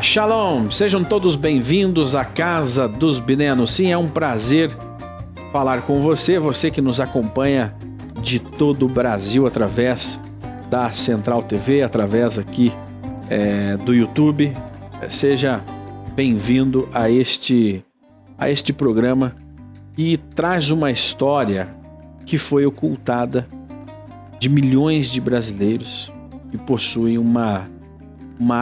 Shalom, sejam todos bem-vindos à Casa dos Binenos. Sim, é um prazer falar com você, você que nos acompanha de todo o Brasil através da Central TV, através aqui do YouTube. Seja bem-vindo a este programa que traz uma história que foi ocultada de milhões de brasileiros que possuem uma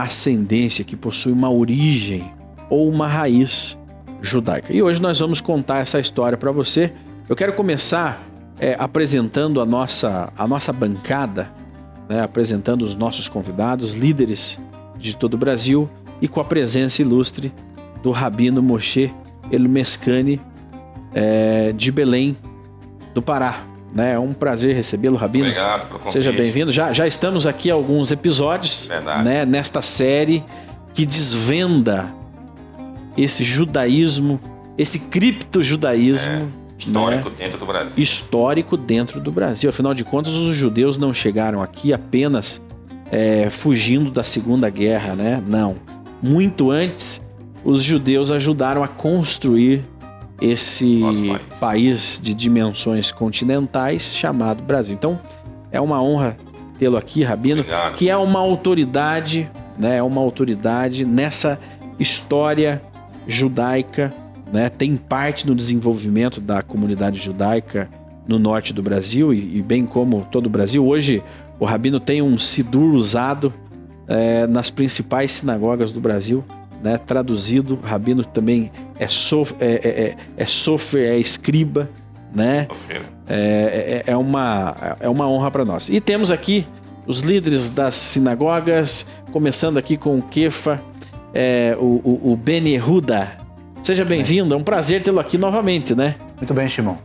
ascendência, que possui uma origem ou uma raiz judaica. E hoje nós vamos contar essa história para você. Eu quero começar apresentando a nossa bancada, né, apresentando os nossos convidados, líderes de todo o Brasil, e com a presença ilustre do Rabino Moshe Elmeskani, de Belém, do Pará. É um prazer recebê-lo, Rabino. Obrigado pelo convite. Seja bem-vindo. Já estamos aqui há alguns episódios, né, nesta série que desvenda esse judaísmo, esse criptojudaísmo histórico, né, dentro do Brasil. Histórico dentro do Brasil. Afinal de contas, os judeus não chegaram aqui apenas fugindo da Segunda Guerra, né? Não. Muito antes, os judeus ajudaram a construir esse país de dimensões continentais chamado Brasil. Então, é uma honra tê-lo aqui, Rabino. Obrigado. Que é uma autoridade, né? É uma autoridade nessa história judaica, né? Tem parte no desenvolvimento da comunidade judaica no norte do Brasil e bem como todo o Brasil. Hoje, o Rabino tem um sidur usado nas principais sinagogas do Brasil, né, traduzido. Rabino também é escriba, né? É uma honra para nós. E temos aqui os líderes das sinagogas, começando aqui com o Kefa, o Ben Yehuda. Seja bem-vindo, é um prazer tê-lo aqui novamente, né? Muito bem, Shimon.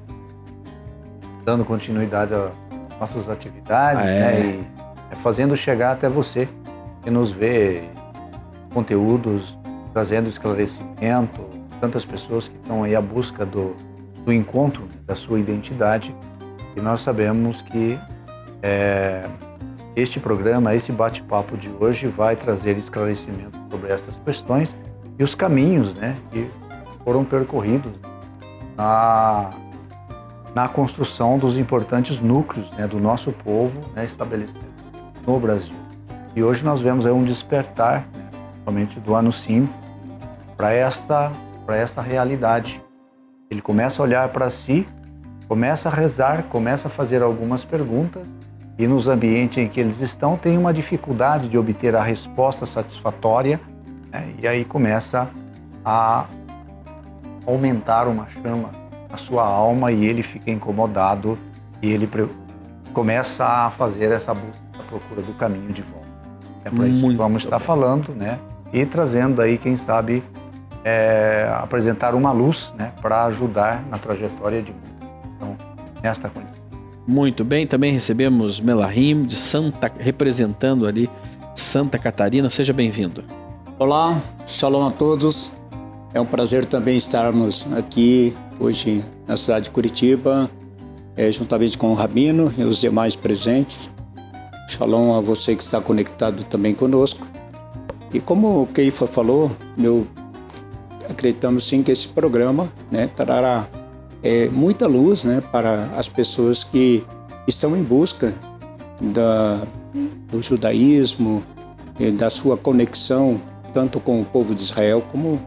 Dando continuidade às nossas atividades, né, e fazendo chegar até você que nos vê conteúdos, trazendo esclarecimento, tantas pessoas que estão aí à busca do encontro da sua identidade. E nós sabemos que este programa, esse bate-papo de hoje vai trazer esclarecimento sobre essas questões e os caminhos, né, que foram percorridos na construção dos importantes núcleos, né, do nosso povo, né, estabelecido no Brasil. E hoje nós vemos aí um despertar, né, somente do ano sim, para esta realidade. Ele começa a olhar para si, começa a rezar, começa a fazer algumas perguntas, e nos ambientes em que eles estão tem uma dificuldade de obter a resposta satisfatória, né, e aí começa a aumentar uma chama na sua alma e ele fica incomodado e ele começa a fazer essa busca, a procura do caminho de volta. É para isso que vamos estar falando, né? E trazendo aí, quem sabe, apresentar uma luz, né, para ajudar na trajetória de mundo. Então, nesta condição. Muito bem, também recebemos Melahim, representando ali Santa Catarina. Seja bem-vindo. Olá, shalom a todos. É um prazer também estarmos aqui hoje na cidade de Curitiba, juntamente com o Rabino e os demais presentes. Shalom a você que está conectado também conosco. E como o Keifa falou, acreditamos sim que esse programa, né, trará muita luz, né, para as pessoas que estão em busca do judaísmo, da sua conexão tanto com o povo de Israel como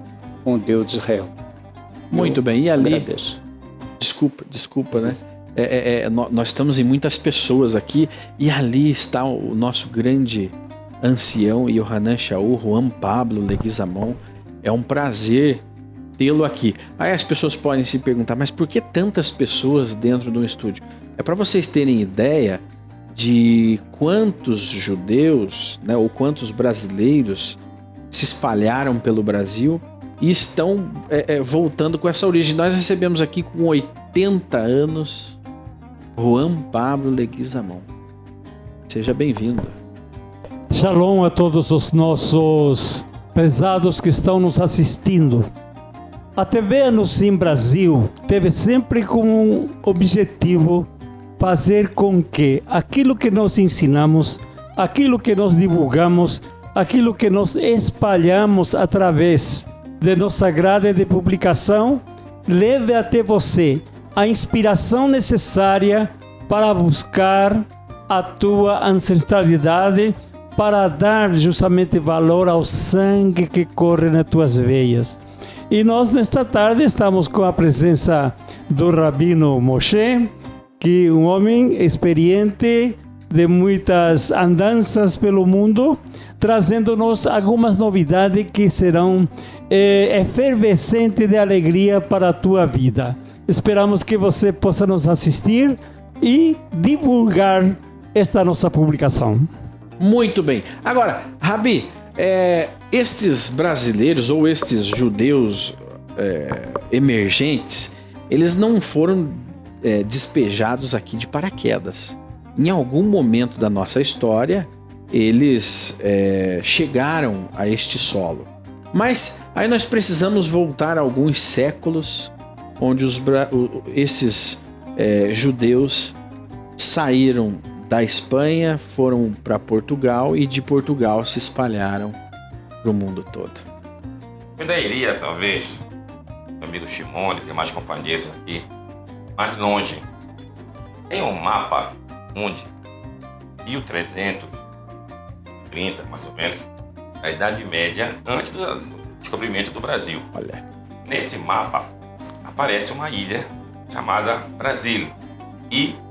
com o Deus de Israel. Muito bem, e ali... Agradeço. Desculpa, né? Nós estamos em muitas pessoas aqui e ali está o nosso grande ancião Yohanan Shaul, Juan Pablo Leguizamon. É um prazer tê-lo aqui. Aí as pessoas podem se perguntar, mas por que tantas pessoas dentro de um estúdio? É para vocês terem ideia de quantos judeus, né, ou quantos brasileiros se espalharam pelo Brasil e estão voltando com essa origem. Nós recebemos aqui com 80 anos Juan Pablo Leguizamon. Seja bem-vindo. Shalom a todos os nossos pesados que estão nos assistindo. A TV Anusim Brasil teve sempre como objetivo fazer com que aquilo que nós ensinamos, aquilo que nós divulgamos, aquilo que nós espalhamos através de nossa grade de publicação, leve até você a inspiração necessária para buscar a tua ancestralidade, para dar justamente valor ao sangue que corre nas tuas veias. E nós, nesta tarde, estamos com a presença do Rabino Moshe, que é um homem experiente de muitas andanças pelo mundo, trazendo-nos algumas novidades que serão efervescentes de alegria para a tua vida. Esperamos que você possa nos assistir e divulgar esta nossa publicação. Muito bem. Agora, Rabi, estes brasileiros ou estes judeus emergentes, eles não foram despejados aqui de paraquedas. Em algum momento da nossa história, eles chegaram a este solo. Mas aí nós precisamos voltar alguns séculos, onde esses judeus saíram da Espanha, foram para Portugal e de Portugal se espalharam para o mundo todo. Eu ainda iria, talvez, meu amigo Shimon e demais companheiros aqui, mais longe. Tem um mapa onde 1330, mais ou menos, a Idade Média, antes do descobrimento do Brasil. Olha. Nesse mapa aparece uma ilha chamada Brasil.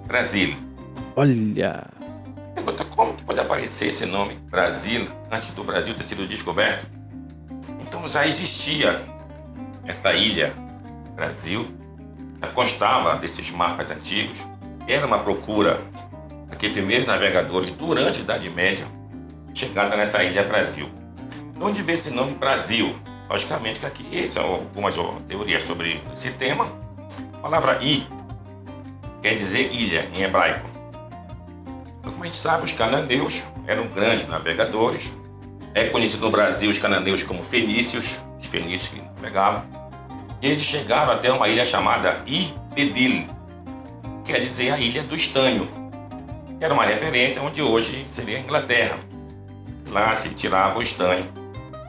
Brasil. Olha. Pergunta, como que pode aparecer esse nome Brasil antes do Brasil ter sido descoberto? Então já existia essa ilha Brasil, já constava desses mapas antigos. Era uma procura daqueles primeiros navegadores durante a Idade Média, chegada nessa ilha Brasil. De onde veio esse nome Brasil? Logicamente que aqui são algumas teorias sobre esse tema. A palavra I quer dizer ilha em hebraico. Então, como a gente sabe, os cananeus eram grandes navegadores. É conhecido no Brasil os cananeus como fenícios, os fenícios que navegavam. E eles chegaram até uma ilha chamada Ibedil, quer dizer a ilha do estânio. Era uma referência onde hoje seria a Inglaterra. Lá se tirava o estânio.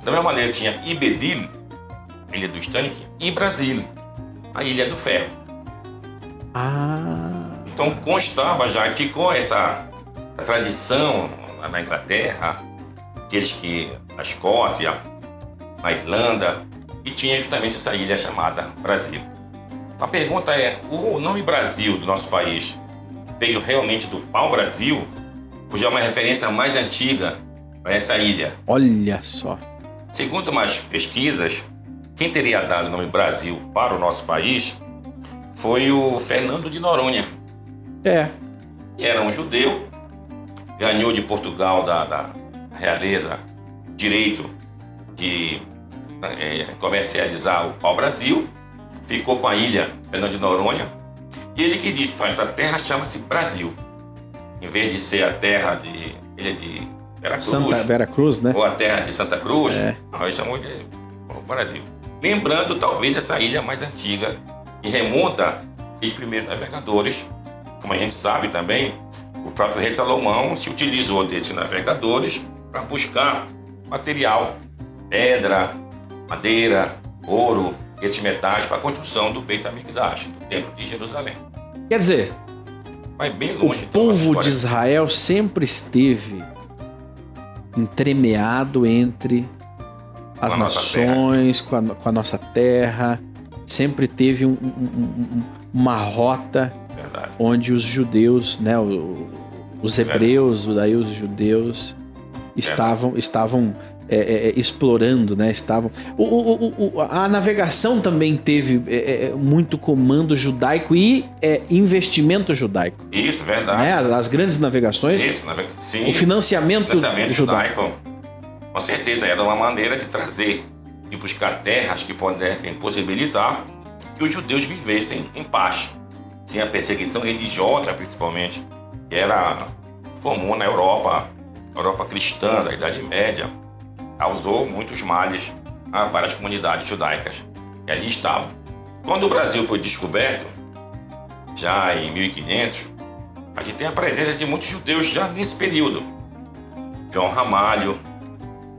Da mesma maneira que tinha Ibedil, a ilha do estânio, e Brasil, a ilha do ferro. Então constava já, e ficou essa tradição na Inglaterra, aqueles que na Escócia, na Irlanda, e tinha justamente essa ilha chamada Brasil. A pergunta é, o nome Brasil do nosso país veio realmente do pau-brasil, ou já é uma referência mais antiga para essa ilha? Olha só. Segundo umas pesquisas, quem teria dado o nome Brasil para o nosso país foi o Fernando de Noronha. E era um judeu, ganhou de Portugal da realeza direito de comercializar o pau-brasil, ficou com a ilha Fernando de Noronha, e ele que disse, então, essa terra chama-se Brasil, em vez de ser a terra de ilha de Veracruz, né? Ou a terra de Santa Cruz, ele chamou de Brasil. Lembrando, talvez, essa ilha mais antiga, que remonta aos primeiros navegadores. Como a gente sabe também, o próprio rei Salomão se utilizou desses navegadores para buscar material, pedra, madeira, ouro, esses metais para a construção do Beit HaMikdash, do Templo de Jerusalém. Quer dizer, vai bem longe. O povo de Israel sempre esteve entremeado entre as nações, com a nossa terra. Sempre teve uma rota. Verdade. Onde os judeus, né, os hebreus, daí os judeus estavam explorando, né? A navegação também teve muito comando judaico e investimento judaico. Isso, verdade. Né? As grandes navegações. Isso, sim. O financiamento judaico. Com certeza, era uma maneira de trazer, de buscar terras que pudessem possibilitar que os judeus vivessem em paz. Sem a perseguição religiosa, principalmente, que era comum na Europa cristã da Idade Média, causou muitos males a várias comunidades judaicas que ali estavam. Quando o Brasil foi descoberto, já em 1500, a gente tem a presença de muitos judeus já nesse período. João Ramalho,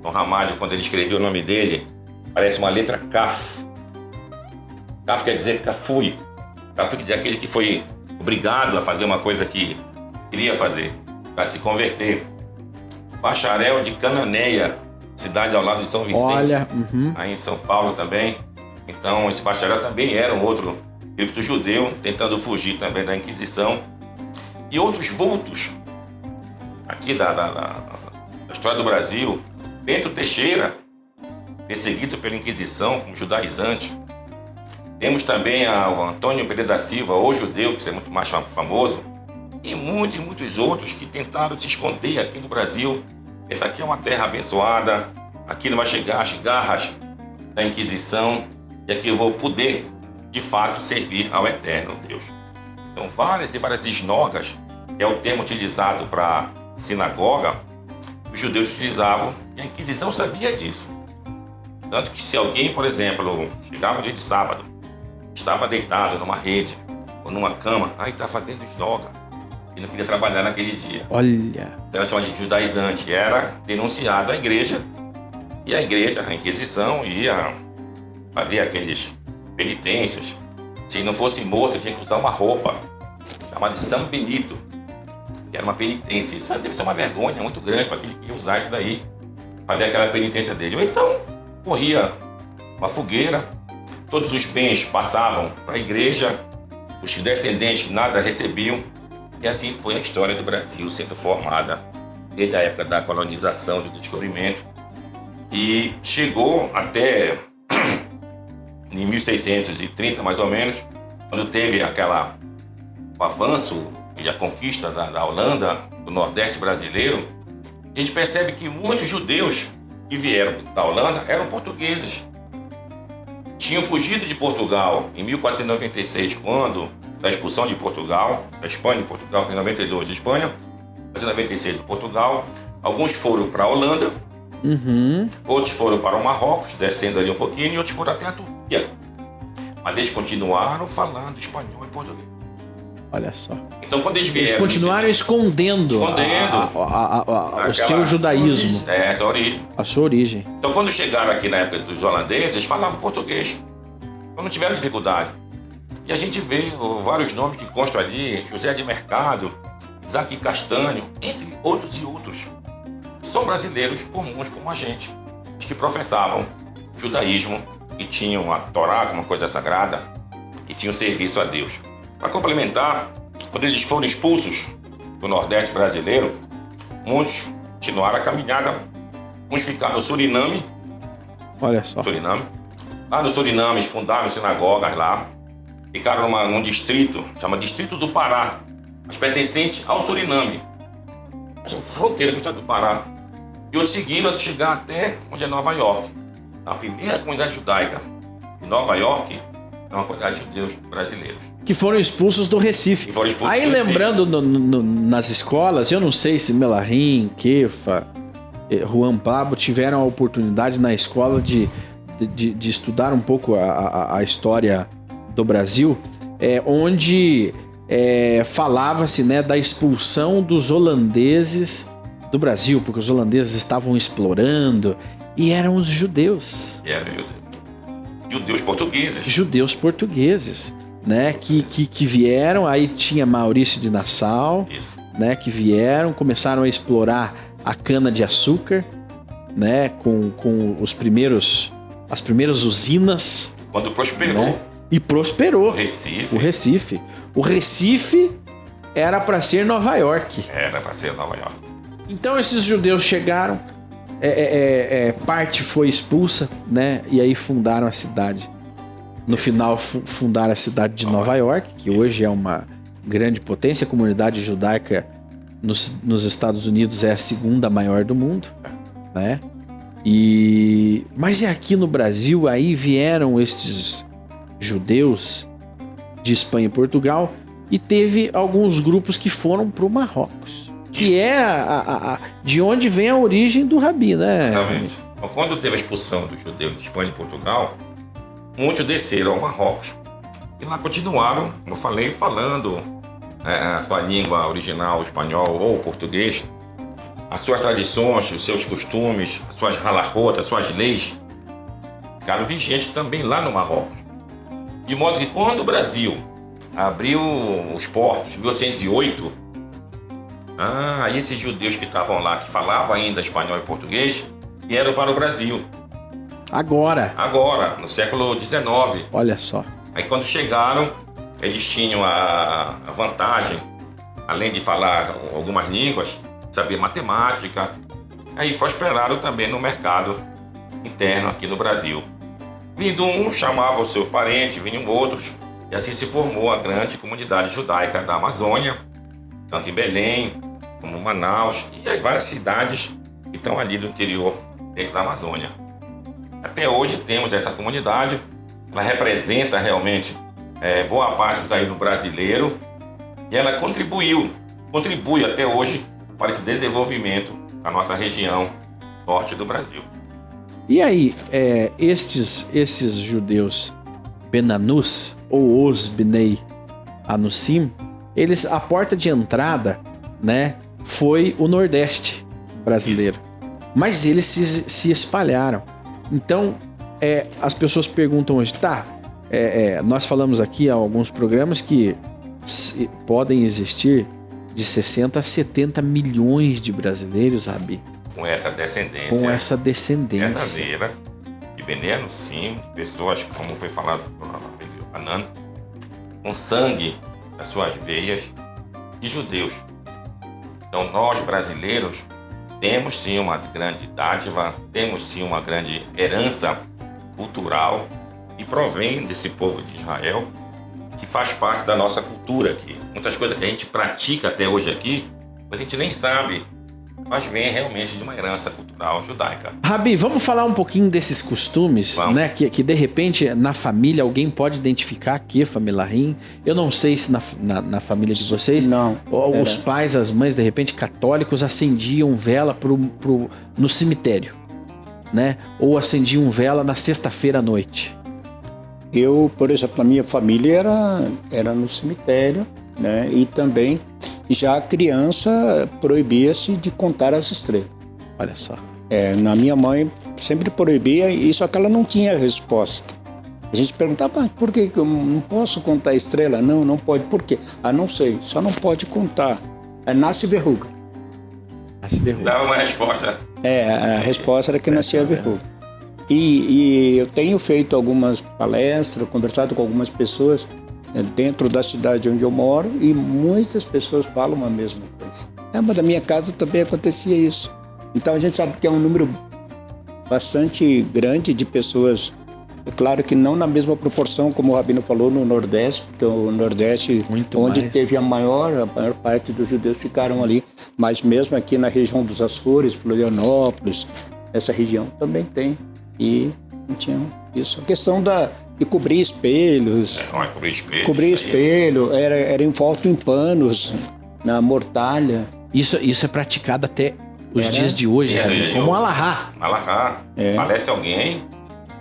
Dom Ramalho, quando ele escreveu o nome dele, parece uma letra Kaf. Kaf quer dizer Kafui. Kafui quer dizer aquele que foi obrigado a fazer uma coisa que queria fazer, para se converter. Bacharel de Cananéia, cidade ao lado de São Vicente. Olha, Aí em São Paulo também. Então, esse bacharel também era um outro cripto-judeu, tentando fugir também da Inquisição. E outros vultos aqui da história do Brasil. Bento Teixeira, perseguido pela Inquisição como judaizante. Temos também o Antônio Pereira da Silva, o judeu, que é muito mais famoso. E muitos outros que tentaram se esconder aqui no Brasil. Essa aqui é uma terra abençoada. Aqui não vai chegar as garras da Inquisição. E aqui eu vou poder, de fato, servir ao eterno Deus. Então, várias esnogas, que é o termo utilizado para sinagoga, os judeus utilizavam, e a Inquisição sabia disso. Tanto que se alguém, por exemplo, chegava no dia de sábado, estava deitado numa rede ou numa cama, aí está fazendo esnoga e não queria trabalhar naquele dia. olha. Então, ela chama de judaizante. Era denunciado à igreja, e a igreja, a Inquisição, ia fazer aqueles penitências. Se não fosse morto, tinha que usar uma roupa chamada de São Benito, que era uma penitência. Isso deve ser uma vergonha muito grande para aquele que queria usar isso daí, fazer aquela penitência dele. Ou então, morria uma fogueira, todos os bens passavam para a igreja, os descendentes nada recebiam, e assim foi a história do Brasil sendo formada desde a época da colonização, do descobrimento, e chegou até em 1630, mais ou menos, quando teve o avanço e a conquista da Holanda, do Nordeste brasileiro. A gente percebe que muitos judeus que vieram da Holanda eram portugueses. Tinham fugido de Portugal em 1496, quando da expulsão de Portugal, da Espanha e Portugal, em 92 de Espanha, 96 de Portugal. Alguns foram para a Holanda, outros foram para o Marrocos, descendo ali um pouquinho, e outros foram até a Turquia. Mas eles continuaram falando espanhol e português. Olha só. Então, quando eles vieram... Eles continuaram escondendo o seu judaísmo. A origem. A sua origem. Então, quando chegaram aqui na época dos holandeses, eles falavam português. Então, não tiveram dificuldade. E a gente vê vários nomes que constam ali: José de Mercado, Isaac Castanho, entre outros e outros. Que são brasileiros comuns como a gente, que professavam o judaísmo e tinham a Torá como uma coisa sagrada e tinham serviço a Deus. Para complementar, quando eles foram expulsos do Nordeste brasileiro, muitos continuaram a caminhada. Uns ficaram no Suriname. Olha só. Suriname. Lá no Suriname, fundaram sinagogas lá. Ficaram num distrito, chama Distrito do Pará, mas pertencente ao Suriname. A fronteira do estado do Pará. E outros seguiram até chegar até onde é Nova York. A primeira comunidade judaica de Nova York é uma comunidade de judeus brasileiros. Que foram expulsos do Recife. Aí lembrando nas escolas, eu não sei se Melahim, Kefa, Juan Pablo tiveram a oportunidade na escola de estudar um pouco a história do Brasil, onde falava-se, né, da expulsão dos holandeses do Brasil, porque os holandeses estavam explorando, e eram os judeus. Judeus portugueses. Judeus portugueses, né? Que vieram, aí tinha Maurício de Nassau, né? Que vieram, começaram a explorar a cana-de-açúcar, né? Com as primeiras usinas. Quando prosperou. Né? E prosperou. O Recife era para ser Nova York. Era para ser Nova York. Então esses judeus chegaram, parte foi expulsa, né? E aí fundaram a cidade. No final fundaram a cidade de Nova York, que hoje é uma grande potência. A comunidade judaica nos Estados Unidos é a segunda maior do mundo, né? Mas aqui no Brasil, aí vieram estes judeus de Espanha e Portugal, e teve alguns grupos que foram para o Marrocos, que é de onde vem a origem do Rabi, né? Exatamente. Então, quando teve a expulsão dos judeus de Espanha e Portugal, muitos desceram ao Marrocos e lá continuaram, como eu falei, falando a sua língua original, espanhol ou português. as suas tradições, os seus costumes, as suas halakhot, as suas leis, ficaram vigentes também lá no Marrocos. De modo que quando o Brasil abriu os portos em 1808, aí esses judeus que estavam lá, que falavam ainda espanhol e português, vieram para o Brasil. Agora, No século XIX. olha só. Aí quando chegaram, eles tinham a vantagem, além de falar algumas línguas, saber matemática, aí prosperaram também no mercado interno aqui no Brasil. Vindo um, chamava os seus parentes, vinham outros, e assim se formou a grande comunidade judaica da Amazônia, tanto em Belém, como Manaus, e as várias cidades que estão ali do interior, dentro da Amazônia. Até hoje temos essa comunidade, ela representa realmente boa parte do judaísmo brasileiro, e ela contribui até hoje para esse desenvolvimento da nossa região norte do Brasil. E aí, estes judeus Benanus, ou os Bnei Anusim, a porta de entrada, né, foi o Nordeste brasileiro. Isso. Mas eles se espalharam. Então, as pessoas perguntam hoje, nós falamos aqui há alguns programas que podem existir de 60 a 70 milhões de brasileiros, Rabi. Com essa descendência. Verdadeira. De Bnei Anusim, de pessoas, como foi falado pelo Hanan, com sangue nas suas veias, de judeus. Então nós, brasileiros, temos sim uma grande dádiva, temos sim uma grande herança cultural e provém desse povo de Israel, que faz parte da nossa cultura aqui. Muitas coisas que a gente pratica até hoje aqui, a gente nem sabe, mas vem realmente de uma herança cultural judaica. Rabi, vamos falar um pouquinho desses costumes, né? Que de repente na família alguém pode identificar que é família Rim. Eu não sei se na família de vocês, não, os pais, as mães, de repente católicos, acendiam vela no cemitério, né? Ou acendiam vela na sexta-feira à noite. Eu, por exemplo, a minha família era no cemitério, né? E também já a criança proibia-se de contar as estrelas. Olha só. Na minha mãe sempre proibia, e só que ela não tinha resposta. A gente perguntava, por que eu não posso contar estrela? Não pode. Por quê? Não sei, só não pode contar. Nasce verruga. Nasce verruga. Dava uma resposta. A resposta era que nascia verruga. E eu tenho feito algumas palestras, conversado com algumas pessoas dentro da cidade onde eu moro, e muitas pessoas falam a mesma coisa. Mas da minha casa também acontecia isso. Então a gente sabe que é um número bastante grande de pessoas. É claro que não na mesma proporção, como o Rabino falou, no Nordeste, porque o Nordeste, muito onde mais. Teve a maior parte dos judeus ficaram ali, mas mesmo aqui na região dos Açores, Florianópolis, essa região também tem. E não tinha isso. A questão de cobrir espelhos. Cobrir espelho, era envolto em panos, na mortalha. Isso é praticado até os dias de hoje, como alahá. Alahá. Falece alguém,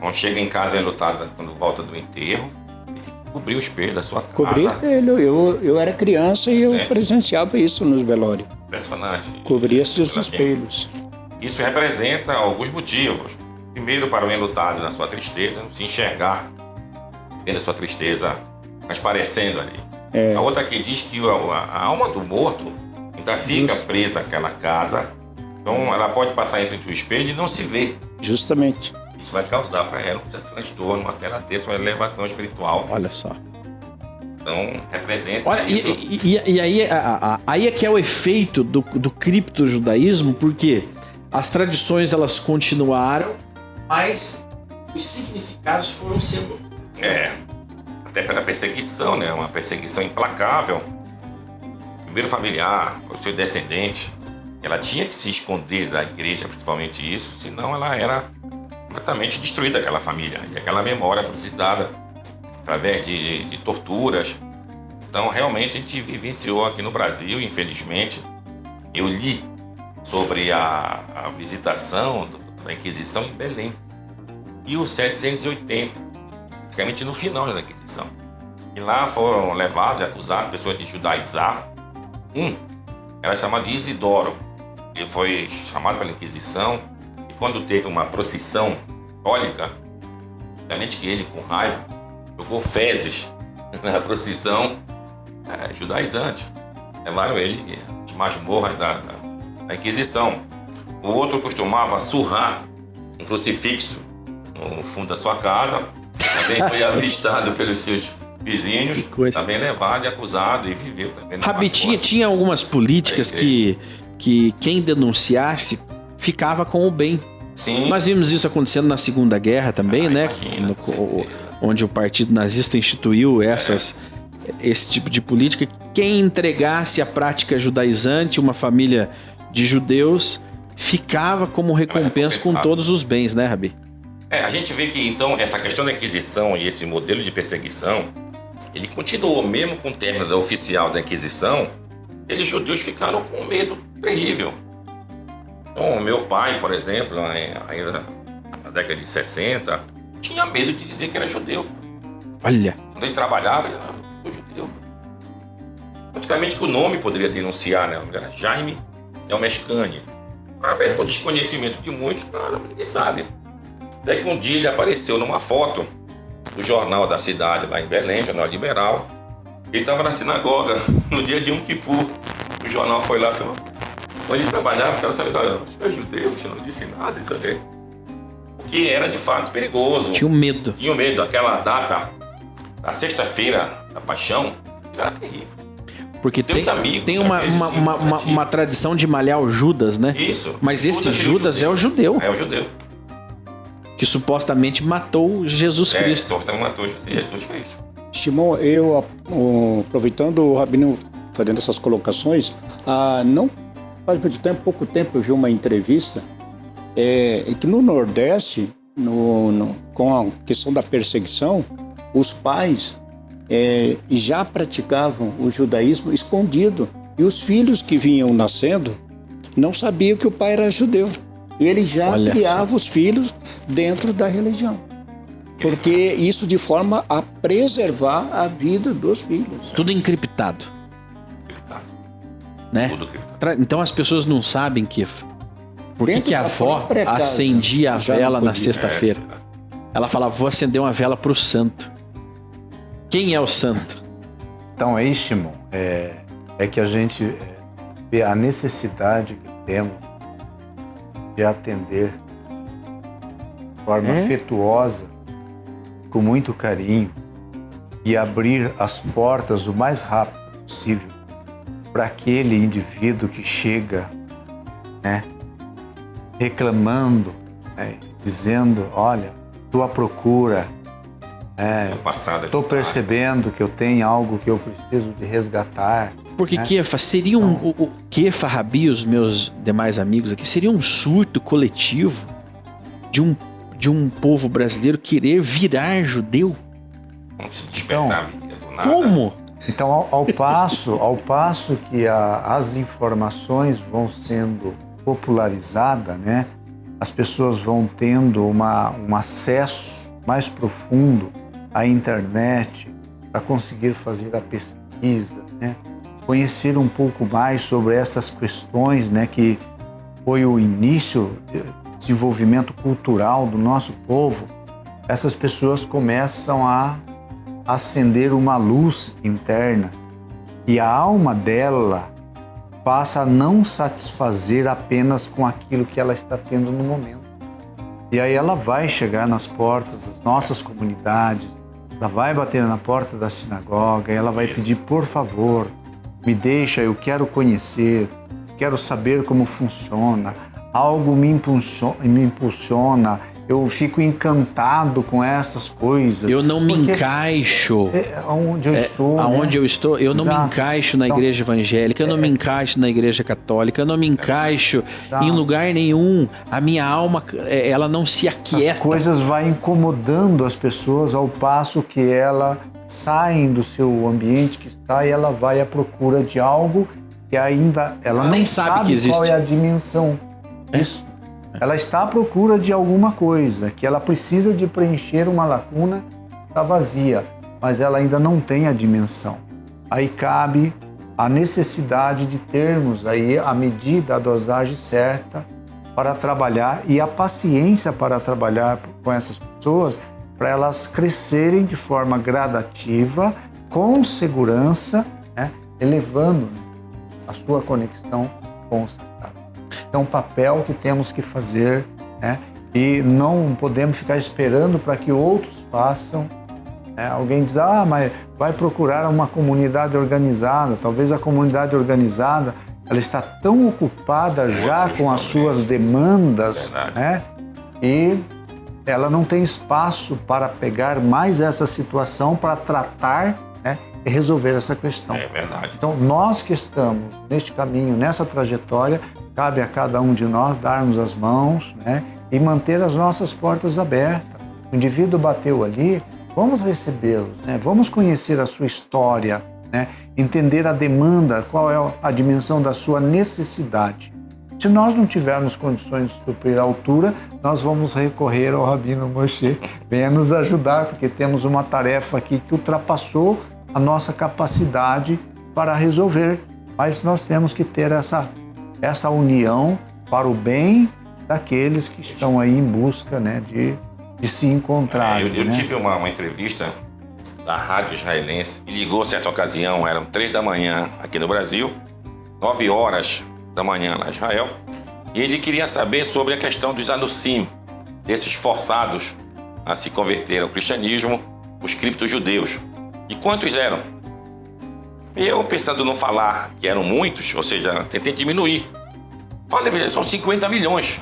quando chega em casa enlutada, quando volta do enterro, tem que cobrir o espelho da sua casa. Cobrir espelho. Eu era criança e eu presenciava isso nos velórios. Impressionante. Cobria-se os espelhos. Isso representa alguns motivos. Primeiro, para o enlutado na sua tristeza, não se enxergar, vendo a sua tristeza transparecendo ali. A outra que diz que a alma do morto ainda fica presa àquela casa, então ela pode passar em frente ao espelho e não se vê. Justamente. Isso vai causar para ela um certo transtorno até ela ter sua elevação espiritual. Olha só. Então, representa isso. E aí é que é o efeito do criptojudaísmo, porque as tradições elas continuaram, mas os significados foram sendo... Até pela perseguição, né? Uma perseguição implacável. Primeiro familiar, o seu descendente, ela tinha que se esconder da igreja, principalmente isso, senão ela era completamente destruída, aquela família. E aquela memória precisada através de torturas. Então, realmente, a gente vivenciou aqui no Brasil, infelizmente. Eu li sobre a visitação da Inquisição em Belém. E o 780, praticamente no final da Inquisição. E lá foram levados e acusados pessoas de judaizar. Era chamado de Isidoro. ele foi chamado pela Inquisição, e quando teve uma procissão católica, realmente que ele, com raiva, jogou fezes na procissão judaizante. Levaram ele às masmorras da Inquisição. O outro costumava surrar um crucifixo no fundo da sua casa. Também foi avistado pelos seus vizinhos, também levado e acusado, e viveu também. Rabi, tinha algumas políticas que quem denunciasse ficava com o bem. Sim. Nós vimos isso acontecendo na Segunda Guerra também, né? Imagina, com certeza. Onde o Partido Nazista instituiu esse tipo de política. Quem entregasse a prática judaizante, uma família de judeus, ficava como recompensa com todos os bens, né, Rabi? A gente vê que, então, essa questão da Inquisição e esse modelo de perseguição, ele continuou, mesmo com o término oficial da Inquisição, eles judeus ficaram com um medo terrível. Então, meu pai, por exemplo, ainda na década de 60, tinha medo de dizer que era judeu. Olha. Quando ele trabalhava, ele era judeu. Praticamente que o nome poderia denunciar, né? O nome era Jaime Elmescani. Mas, com desconhecimento de muitos, ninguém sabe. Até que um dia ele apareceu numa foto do jornal da cidade, lá em Belém, Jornal Liberal. Ele estava na sinagoga no dia de Yom Kippur. O jornal foi lá e falou: onde ele trabalhava, o cara sabia, você é judeu, você não disse nada, isso aqui. Porque era de fato perigoso. Tinha medo. Tinha medo. Aquela data, a sexta-feira da paixão, era terrível. Porque tem uma tradição de malhar o Judas, né? Isso. Mas esse Judas é o judeu. É o judeu. Que supostamente matou Jesus Cristo. Supostamente matou Jesus Cristo. Shimon, eu, aproveitando o Rabino fazendo essas colocações, não faz muito tempo, pouco tempo, eu vi uma entrevista que no Nordeste, com a questão da perseguição, os pais já praticavam o judaísmo escondido. E os filhos que vinham nascendo não sabiam que o pai era judeu. E ele já criava os filhos dentro da religião. Porque isso de forma a preservar a vida dos filhos. Tudo encriptado. Né? Tudo encriptado. Então as pessoas não sabem que... Por que a avó acendia a vela na sexta-feira? Ela falava, vou acender uma vela para o santo. Quem é o santo? Então, aí, Shimon, é que a gente vê a necessidade que temos de atender de forma afetuosa, com muito carinho, e abrir as portas o mais rápido possível para aquele indivíduo que chega, né, reclamando, dizendo, olha, estou à procura, estou percebendo que eu tenho algo que eu preciso de resgatar. Porque, Kefa, seria o Kefa, Rabi, os meus demais amigos aqui, seria um surto coletivo de um povo brasileiro querer virar judeu? Vamos se despertar, do nada. Como? Então, ao passo que as informações vão sendo popularizadas, né, as pessoas vão tendo um acesso mais profundo à internet para conseguir fazer a pesquisa, né, conhecer um pouco mais sobre essas questões, né, que foi o início do desenvolvimento cultural do nosso povo. Essas pessoas começam a acender uma luz interna e a alma dela passa a não satisfazer apenas com aquilo que ela está tendo no momento. E aí ela vai chegar nas portas das nossas comunidades, ela vai bater na porta da sinagoga, ela vai pedir, por favor, me deixa, eu quero conhecer, quero saber como funciona, algo me impulsiona, eu fico encantado com essas coisas. Eu não me encaixo. Onde eu estou. Aonde eu estou, eu não me encaixo na igreja evangélica, eu não me encaixo na igreja católica, eu não me encaixo em lugar nenhum. A minha alma, ela não se aquieta. As coisas vão incomodando as pessoas ao passo que elas saem do seu ambiente que está e ela vai à procura de algo que ainda ela não sabe qual é a dimensão disso. Ela está à procura de alguma coisa, que ela precisa de preencher uma lacuna que está vazia, mas ela ainda não tem a dimensão. Aí cabe a necessidade de termos aí a medida, a dosagem certa para trabalhar e a paciência para trabalhar com essas pessoas, para elas crescerem de forma gradativa, com segurança, né, elevando a sua conexão com o sagrado. É um papel que temos que fazer, né, e não podemos ficar esperando para que outros façam. Alguém diz, mas vai procurar uma comunidade organizada. Talvez a comunidade organizada ela está tão ocupada já com as suas demandas, né, e ela não tem espaço para pegar mais essa situação para tratar, né, e resolver essa questão. É verdade. Então, nós que estamos neste caminho, nessa trajetória, cabe a cada um de nós darmos as mãos, né, e manter as nossas portas abertas. O indivíduo bateu ali, vamos recebê-los, né, vamos conhecer a sua história, né, entender a demanda, qual é a dimensão da sua necessidade. Se nós não tivermos condições de suprir a altura, nós vamos recorrer ao Rabino Moshe. Venha nos ajudar, porque temos uma tarefa aqui que ultrapassou a nossa capacidade para resolver. Mas nós temos que ter essa união para o bem daqueles que estão aí em busca, né, de se encontrar. Eu tive uma entrevista da rádio israelense e ligou certa ocasião, eram 3 da manhã aqui no Brasil, 9 horas da manhã lá em Israel, e ele queria saber sobre a questão dos anusim, desses forçados a se converter ao cristianismo, os cripto-judeus. E quantos eram? Eu, pensando não falar que eram muitos, ou seja, tentei diminuir. Falei, são 50 milhões.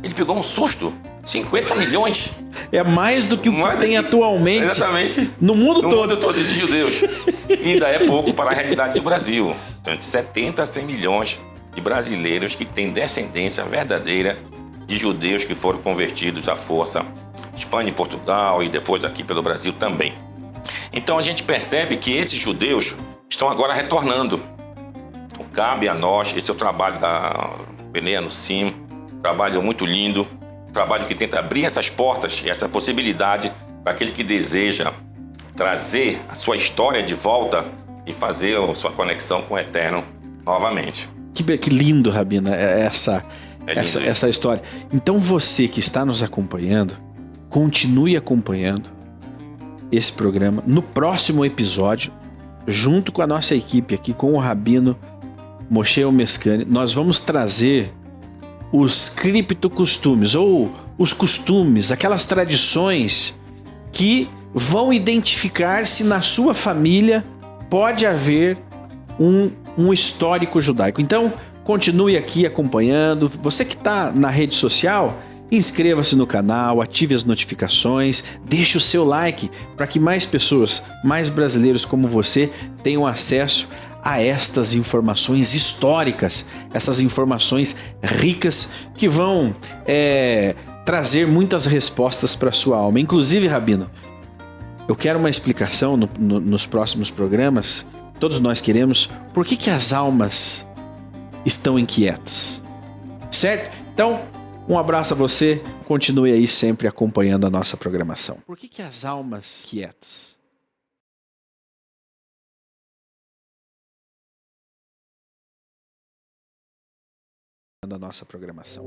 Ele pegou um susto. 50 milhões? É mais do que o que tem atualmente. Exatamente. No mundo todo. No mundo todo de judeus. E ainda é pouco para a realidade do Brasil. Então, de 70 a 100 milhões de brasileiros que têm descendência verdadeira de judeus que foram convertidos à força. Espanha e Portugal e depois aqui pelo Brasil também. Então a gente percebe que esses judeus estão agora retornando. Então cabe a nós, esse é o trabalho da Bnei Anusim, trabalho muito lindo, trabalho que tenta abrir essas portas e essa possibilidade para aquele que deseja trazer a sua história de volta e fazer a sua conexão com o Eterno novamente. Que lindo, Rabino, essa história. Então você que está nos acompanhando, continue acompanhando esse programa. No próximo episódio, junto com a nossa equipe aqui, com o Rabino Moshe Omeskani, nós vamos trazer os criptocostumes, ou os costumes, aquelas tradições que vão identificar se na sua família pode haver um histórico judaico. Então, continue aqui acompanhando. Você que está na rede social, inscreva-se no canal, ative as notificações, deixe o seu like para que mais pessoas, mais brasileiros como você tenham acesso a estas informações históricas, essas informações ricas que vão trazer muitas respostas para a sua alma. Inclusive, Rabino, eu quero uma explicação nos próximos programas, todos nós queremos, por que as almas estão inquietas, certo? Então, um abraço a você, continue aí sempre acompanhando a nossa programação. Por que as almas quietas? Da nossa programação.